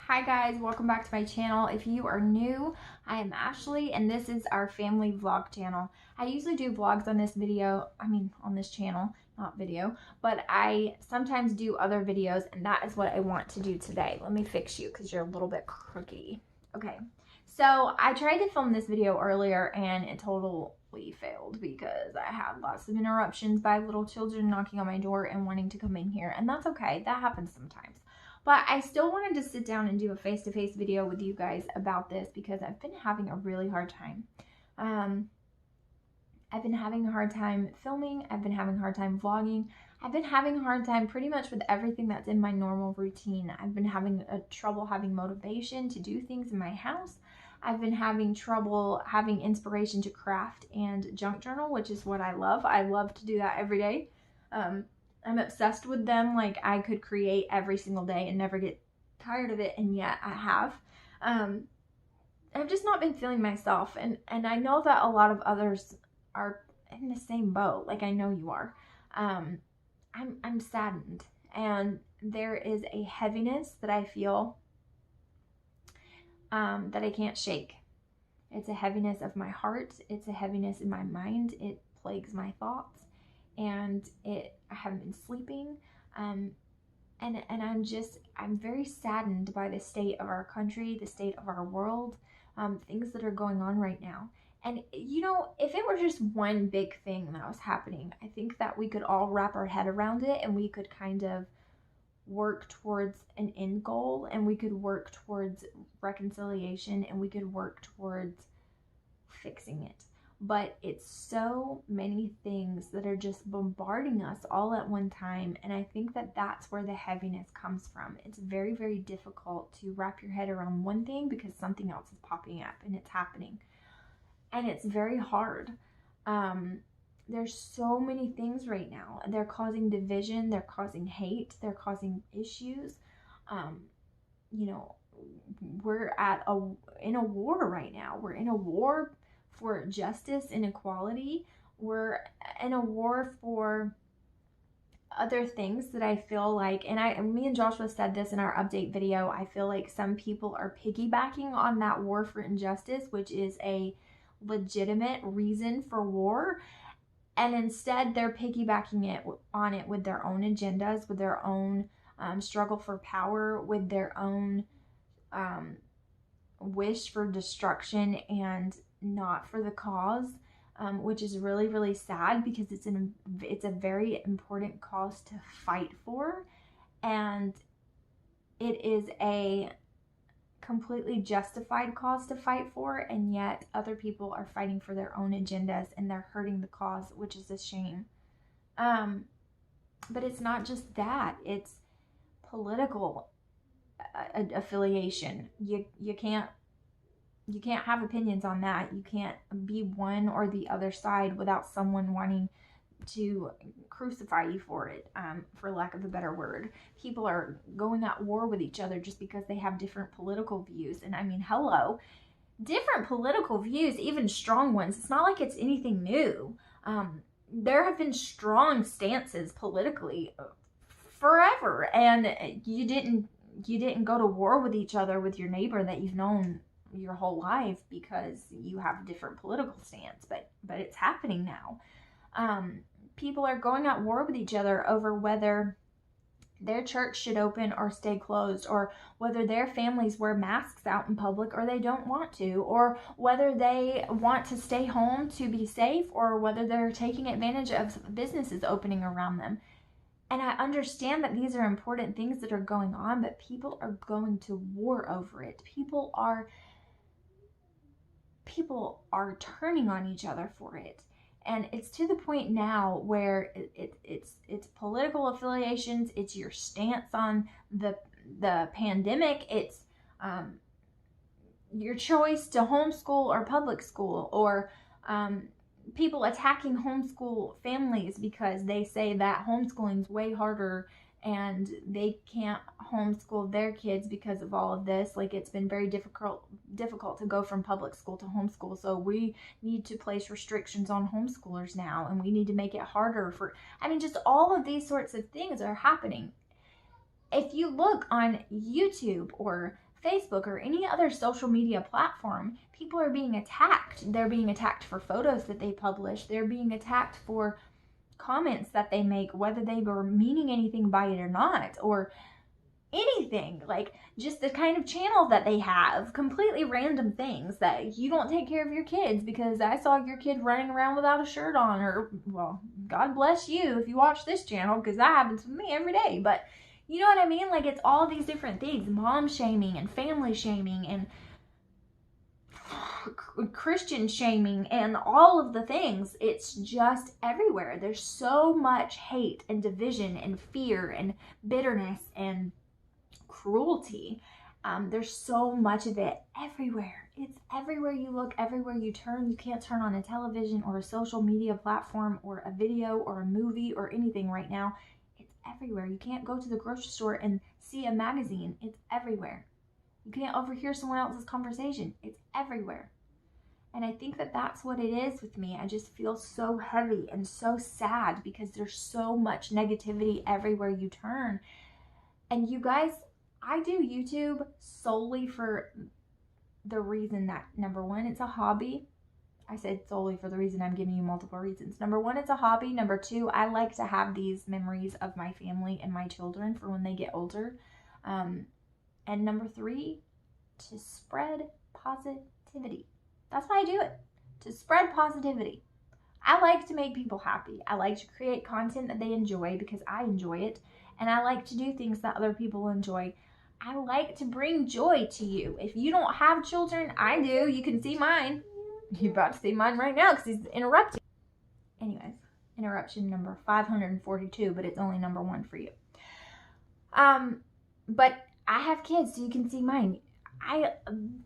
Hi guys, welcome back to my channel. If you are new, I am Ashley and this is our family vlog channel. I usually do vlogs on this on this channel, not video, but I sometimes do other videos and that is what I want to do today. Let me fix you because you're a little bit crooked. Okay, so I tried to film this video earlier and it totally failed because I had lots of interruptions by little children knocking on my door and wanting to come in here, and that's okay. That happens sometimes. But I still wanted to sit down and do a face-to-face video with you guys about this because I've been having a really hard time. I've been having a hard time filming. I've been having a hard time vlogging. I've been having a hard time pretty much with everything that's in my normal routine. I've been having trouble having motivation to do things in my house. I've been having trouble having inspiration to craft and junk journal, which is what I love. I love to do that every day. I'm obsessed with them. Like, I could create every single day and never get tired of it, and yet I have. I've just not been feeling myself, and I know that a lot of others are in the same boat. Like, I know you are. I'm saddened, and there is a heaviness that I feel that I can't shake. It's a heaviness of my heart. It's a heaviness in my mind. It plagues my thoughts, and I haven't been sleeping, and I'm very saddened by the state of our country, the state of our world, things that are going on right now. And you know, if it were just one big thing that was happening, I think that we could all wrap our head around it and we could kind of work towards an end goal, and we could work towards reconciliation, and we could work towards fixing it. But it's so many things that are just bombarding us all at one time, and I think that that's where the heaviness comes from. It's very, very difficult to wrap your head around one thing because something else is popping up and it's happening, and it's very hard. There's so many things right now. They're causing division, they're causing hate, they're causing issues. You know, we're in a war right now. We're in a war for justice and equality. We're in a war for other things that I feel like, and me and Joshua said this in our update video, I feel like some people are piggybacking on that war for injustice, which is a legitimate reason for war, and instead they're piggybacking on it with their own agendas, with their own struggle for power, with their own wish for destruction and not for the cause, which is really, really sad because it's a very important cause to fight for, and it is a completely justified cause to fight for, and yet other people are fighting for their own agendas and they're hurting the cause, which is a shame. But it's not just that, it's political affiliation. You can't have opinions on that. You can't be one or the other side without someone wanting to crucify you for it, for lack of a better word. People are going at war with each other just because they have different political views. And I mean, hello, different political views, even strong ones. It's not like it's anything new. There have been strong stances politically forever, and you didn't go to war with each other with your neighbor that you've known your whole life because you have a different political stance, but it's happening now. People are going at war with each other over whether their church should open or stay closed, or whether their families wear masks out in public or they don't want to, or whether they want to stay home to be safe, or whether they're taking advantage of businesses opening around them. And I understand that these are important things that are going on, but people are going to war over it. People are turning on each other for it. And it's to the point now where it's political affiliations, it's your stance on the pandemic, it's your choice to homeschool or public school, or people attacking homeschool families because they say that homeschooling's way harder and they can't homeschool their kids because of all of this. Like, it's been very difficult to go from public school to homeschool, so we need to place restrictions on homeschoolers now, and we need to make it harder for, I mean, just all of these sorts of things are happening. If you look on YouTube or Facebook or any other social media platform, people are being attacked. They're being attacked for photos that they publish. They're being attacked for comments that they make, whether they were meaning anything by it or not, or anything, like just the kind of channel that they have, completely random things that you don't take care of your kids because I saw your kid running around without a shirt on, or, well, God bless you if you watch this channel, because that happens with me every day. But you know what I mean? Like, it's all these different things, mom shaming and family shaming and Christian shaming and all of the things. It's just everywhere. There's so much hate and division and fear and bitterness and cruelty. There's so much of it everywhere. It's everywhere you look, everywhere you turn. You can't turn on a television or a social media platform or a video or a movie or anything right now. It's everywhere. You can't go to the grocery store and see a magazine. It's everywhere. You can't overhear someone else's conversation. It's everywhere. And I think that that's what it is with me. I just feel so heavy and so sad because there's so much negativity everywhere you turn. And you guys, I do YouTube solely for the reason that, number one, it's a hobby. I said solely for the reason I'm giving you multiple reasons. Number one, it's a hobby. Number two, I like to have these memories of my family and my children for when they get older. And number three, to spread positivity. That's why I do it, to spread positivity. I like to make people happy. I like to create content that they enjoy because I enjoy it. And I like to do things that other people enjoy. I like to bring joy to you. If you don't have children, I do. You can see mine. You're about to see mine right now because he's interrupting. Anyways, interruption number 542, but it's only number 1 for you. But I have kids, so you can see mine.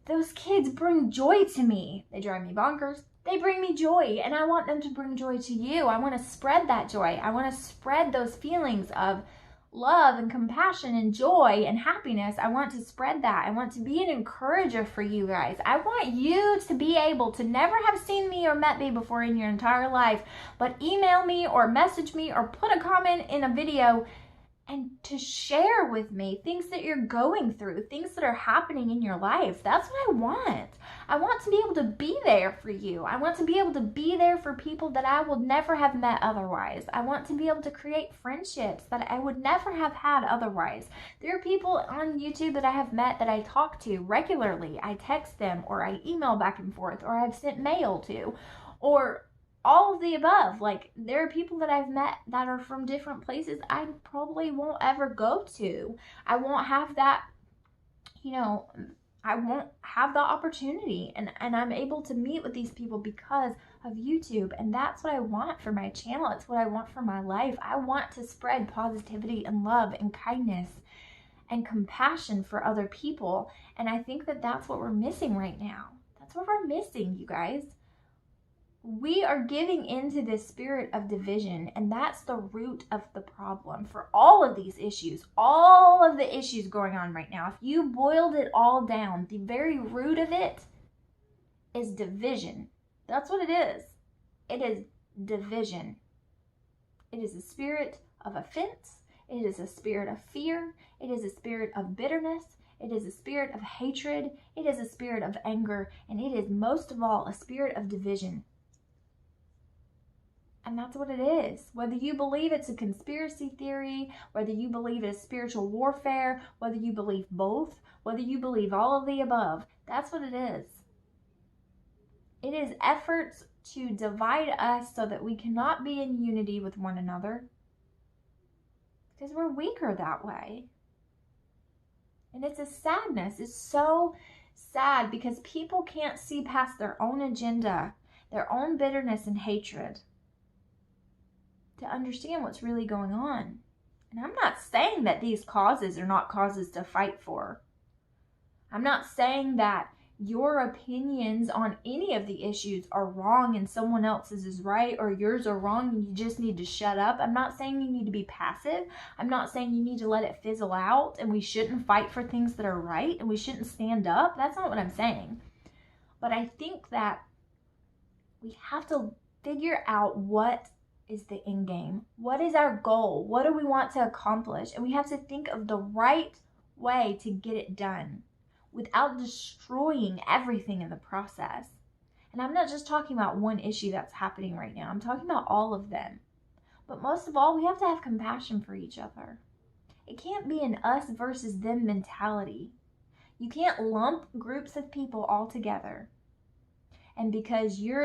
Those kids bring joy to me. They drive me bonkers. They bring me joy, and I want them to bring joy to you. I want to spread that joy. I want to spread those feelings of love and compassion and joy and happiness. I want to spread that. I want to be an encourager for you guys. I want you to be able to never have seen me or met me before in your entire life, but email me or message me or put a comment in a video and to share with me things that you're going through, things that are happening in your life. That's what I want. I want to be able to be there for you. I want to be able to be there for people that I would never have met otherwise. I want to be able to create friendships that I would never have had otherwise. There are people on YouTube that I have met that I talk to regularly. I text them, or I email back and forth, or I've sent mail to, or all of the above. Like, there are people that I've met that are from different places I probably won't ever go to. I won't have that, I won't have the opportunity, and I'm able to meet with these people because of YouTube. And that's what I want for my channel. It's what I want for my life. I want to spread positivity and love and kindness and compassion for other people. And I think that that's what we're missing right now. That's what we're missing, you guys. We are giving into this spirit of division, and that's the root of the problem for all of these issues, all of the issues going on right now. If you boiled it all down, the very root of it is division. That's what it is. It is division. It is a spirit of offense. It is a spirit of fear. It is a spirit of bitterness. It is a spirit of hatred. It is a spirit of anger. And it is most of all a spirit of division. And that's what it is. Whether you believe it's a conspiracy theory, whether you believe it's spiritual warfare, whether you believe both, whether you believe all of the above, that's what it is. It is efforts to divide us so that we cannot be in unity with one another, because we're weaker that way. And it's a sadness. It's so sad because people can't see past their own agenda, their own bitterness and hatred, to understand what's really going on. And I'm not saying that these causes are not causes to fight for. I'm not saying that your opinions on any of the issues are wrong and someone else's is right, or yours are wrong and you just need to shut up. I'm not saying you need to be passive. I'm not saying you need to let it fizzle out and we shouldn't fight for things that are right and we shouldn't stand up. That's not what I'm saying. But I think that we have to figure out what is the end game. What is our goal? What do we want to accomplish? And we have to think of the right way to get it done. without destroying everything in the process. And I'm not just talking about one issue that's happening right now. I'm talking about all of them. But most of all, we have to have compassion for each other. It can't be an us versus them mentality. You can't lump groups of people all together. And because you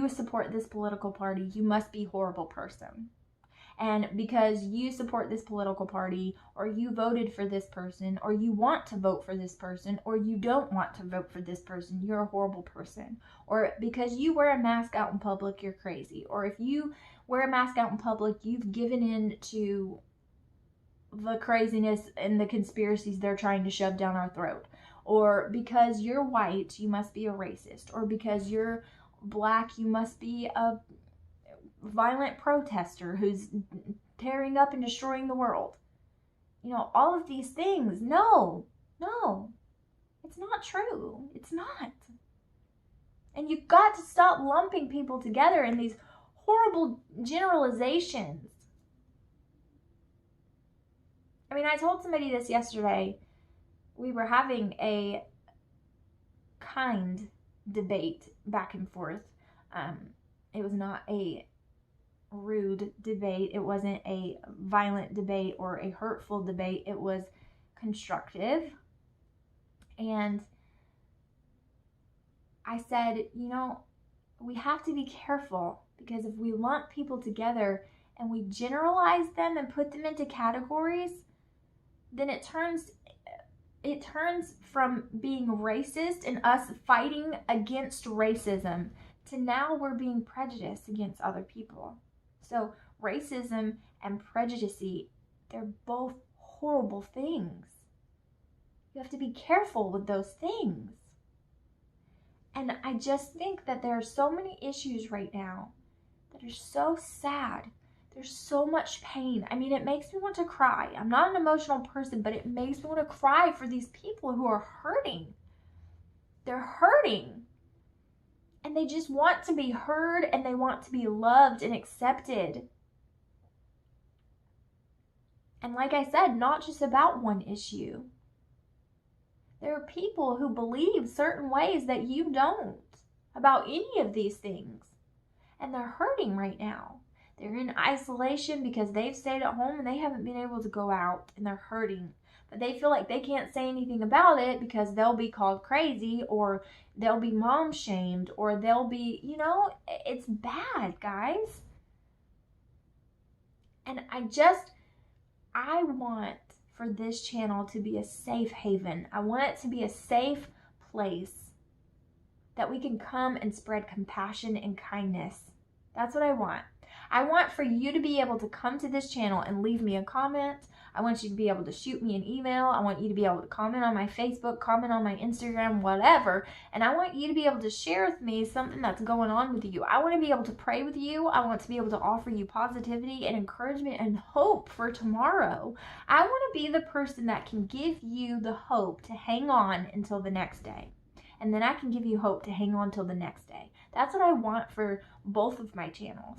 support this political party, you must be a horrible person. And because you support this political party, or you voted for this person, or you want to vote for this person, or you don't want to vote for this person, you're a horrible person. Or because you wear a mask out in public, you're crazy. Or if you wear a mask out in public, you've given in to the craziness and the conspiracies they're trying to shove down our throat. Or because you're white, you must be a racist. Or because you're black, you must be a violent protester who's tearing up and destroying the world. You know, all of these things. No, it's not true. It's not. And you've got to stop lumping people together in these horrible generalizations. I mean, I told somebody this yesterday. We were having a kind debate back and forth. It was not a rude debate. It wasn't a violent debate or a hurtful debate. It was constructive. And I said, you know, we have to be careful, because if we lump people together and we generalize them and put them into categories, then it turns from being racist and us fighting against racism to now we're being prejudiced against other people. So racism and prejudice, they're both horrible things. You have to be careful with those things. And I just think that there are so many issues right now that are so sad. There's so much pain. I mean, it makes me want to cry. I'm not an emotional person, but it makes me want to cry for these people who are hurting. They're hurting. And they just want to be heard, and they want to be loved and accepted. And like I said, not just about one issue. There are people who believe certain ways that you don't about any of these things. And they're hurting right now. They're in isolation because they've stayed at home and they haven't been able to go out, and they're hurting. But they feel like they can't say anything about it because they'll be called crazy, or they'll be mom shamed, or they'll be, you know, it's bad, guys. And I want for this channel to be a safe haven. I want it to be a safe place that we can come and spread compassion and kindness. That's what I want. I want for you to be able to come to this channel and leave me a comment. I want you to be able to shoot me an email. I want you to be able to comment on my Facebook, comment on my Instagram, whatever. And I want you to be able to share with me something that's going on with you. I want to be able to pray with you. I want to be able to offer you positivity and encouragement and hope for tomorrow. I want to be the person that can give you the hope to hang on until the next day. And then I can give you hope to hang on till the next day. That's what I want for both of my channels.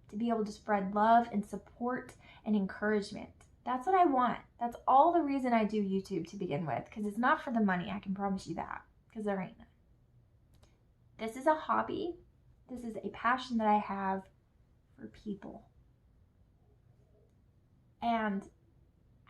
To be able to spread love and support and encouragement. That's what I want. That's all the reason I do YouTube to begin with. Because it's not for the money, I can promise you that. Because there ain't none. This is a hobby. This is a passion that I have for people. And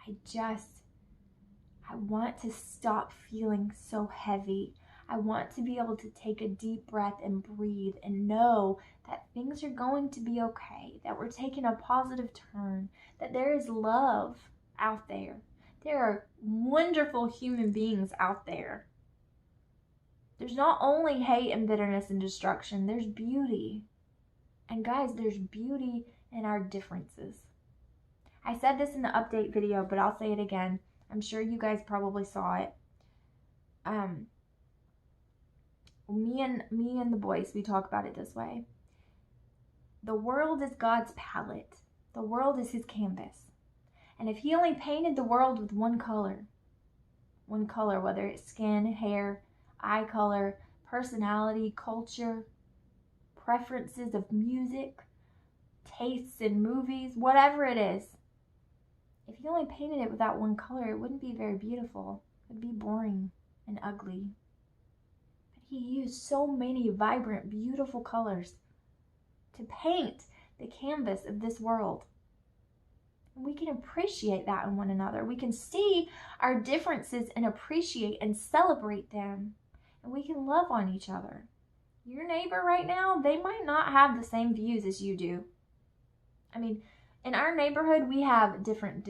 I want to stop feeling so heavy. I want to be able to take a deep breath and breathe and know that things are going to be okay, that we're taking a positive turn, that there is love out there. There are wonderful human beings out there. There's not only hate and bitterness and destruction, there's beauty. And guys, there's beauty in our differences. I said this in the update video, but I'll say it again. I'm sure you guys probably saw it. Me and the boys, we talk about it this way. The world is God's palette. The world is his canvas. And if he only painted the world with one color, whether it's skin, hair, eye color, personality, culture, preferences of music, tastes in movies, whatever it is, If you only painted it with that one color, it wouldn't be very beautiful. It would be boring and ugly. But he used so many vibrant, beautiful colors to paint the canvas of this world. And we can appreciate that in one another. We can see our differences and appreciate and celebrate them. And we can love on each other. Your neighbor right now, they might not have the same views as you do. I mean, in our neighborhood, we have different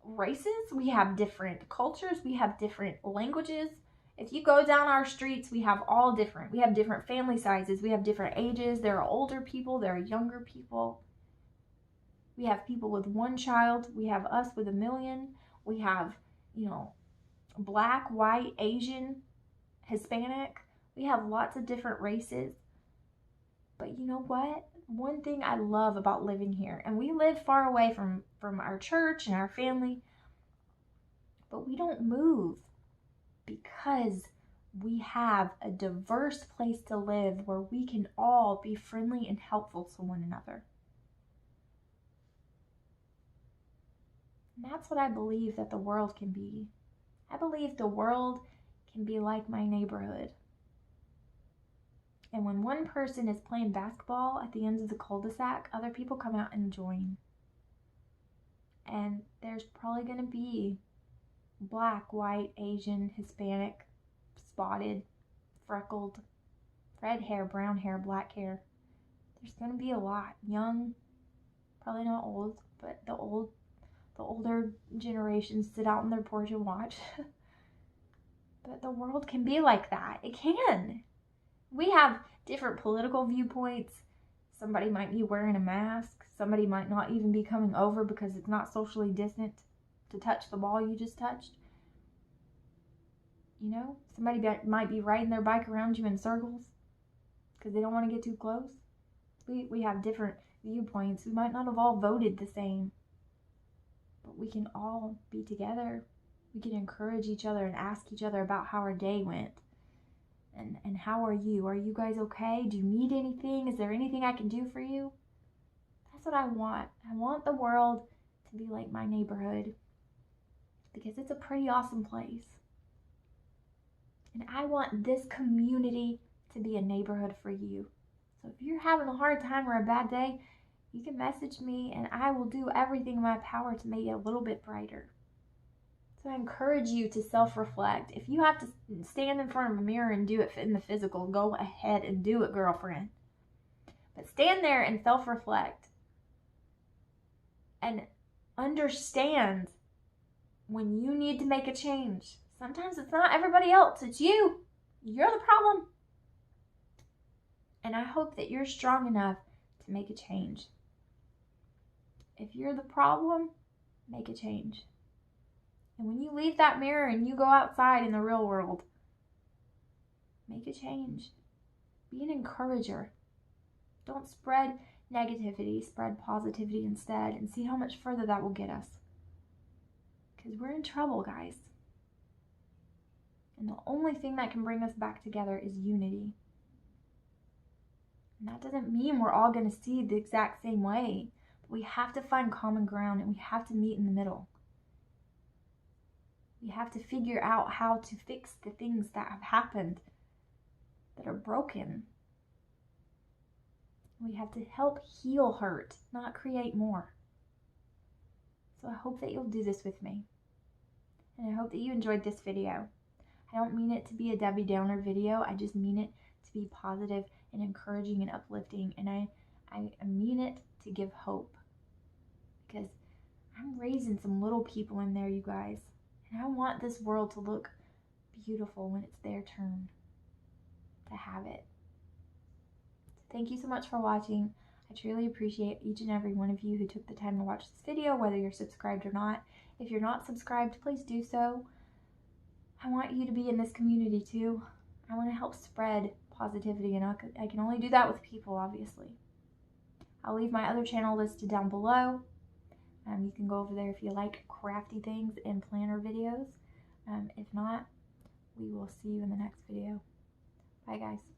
races, we have different cultures, we have different languages. If you go down our streets, we have all different. We have different family sizes, we have different ages. There are older people, there are younger people. We have people with one child, we have us with 1 million. We have, black, white, Asian, Hispanic. We have lots of different races. But you know what? One thing I love about living here, and we live far away from our church and our family, but we don't move because we have a diverse place to live where we can all be friendly and helpful to one another. And that's what I believe that the world can be. I believe the world can be like my neighborhood. And when one person is playing basketball at the end of the cul-de-sac, other people come out and join. And there's probably going to be black, white, Asian, Hispanic, spotted, freckled, red hair, brown hair, black hair. There's going to be a lot. Young, probably not old, but the older generations sit out on their porch and watch. But the world can be like that. It can. We have different political viewpoints. Somebody might be wearing a mask. Somebody might not even be coming over because it's not socially distant to touch the ball you just touched. Somebody might be riding their bike around you in circles because they don't want to get too close. We have different viewpoints. We might not have all voted the same, but we can all be together. We can encourage each other and ask each other about how our day went. And how are you? Are you guys okay? Do you need anything? Is there anything I can do for you? That's what I want. I want the world to be like my neighborhood because it's a pretty awesome place. And I want this community to be a neighborhood for you. So if you're having a hard time or a bad day, you can message me and I will do everything in my power to make it a little bit brighter. So I encourage you to self-reflect. If you have to stand in front of a mirror and do it in the physical, go ahead and do it, girlfriend. But stand there and self-reflect. And understand when you need to make a change. Sometimes it's not everybody else, it's you. You're the problem. And I hope that you're strong enough to make a change. If you're the problem, make a change. And when you leave that mirror and you go outside in the real world, make a change. Be an encourager. Don't spread negativity, spread positivity instead, and see how much further that will get us. Because we're in trouble, guys. And the only thing that can bring us back together is unity. And that doesn't mean we're all going to see the exact same way. But we have to find common ground and we have to meet in the middle. We have to figure out how to fix the things that have happened that are broken. We have to help heal hurt, not create more. So I hope that you'll do this with me. And I hope that you enjoyed this video. I don't mean it to be a Debbie Downer video. I just mean it to be positive and encouraging and uplifting. And I mean it to give hope. Because I'm raising some little people in there, you guys. And I want this world to look beautiful when it's their turn to have it. Thank you so much for watching. I truly appreciate each and every one of you who took the time to watch this video, whether you're subscribed or not. If you're not subscribed, please do so. I want you to be in this community too. I want to help spread positivity, and I can only do that with people, obviously. I'll leave my other channel listed down below. You can go over there if you like crafty things and planner videos. If not, we will see you in the next video. Bye, guys.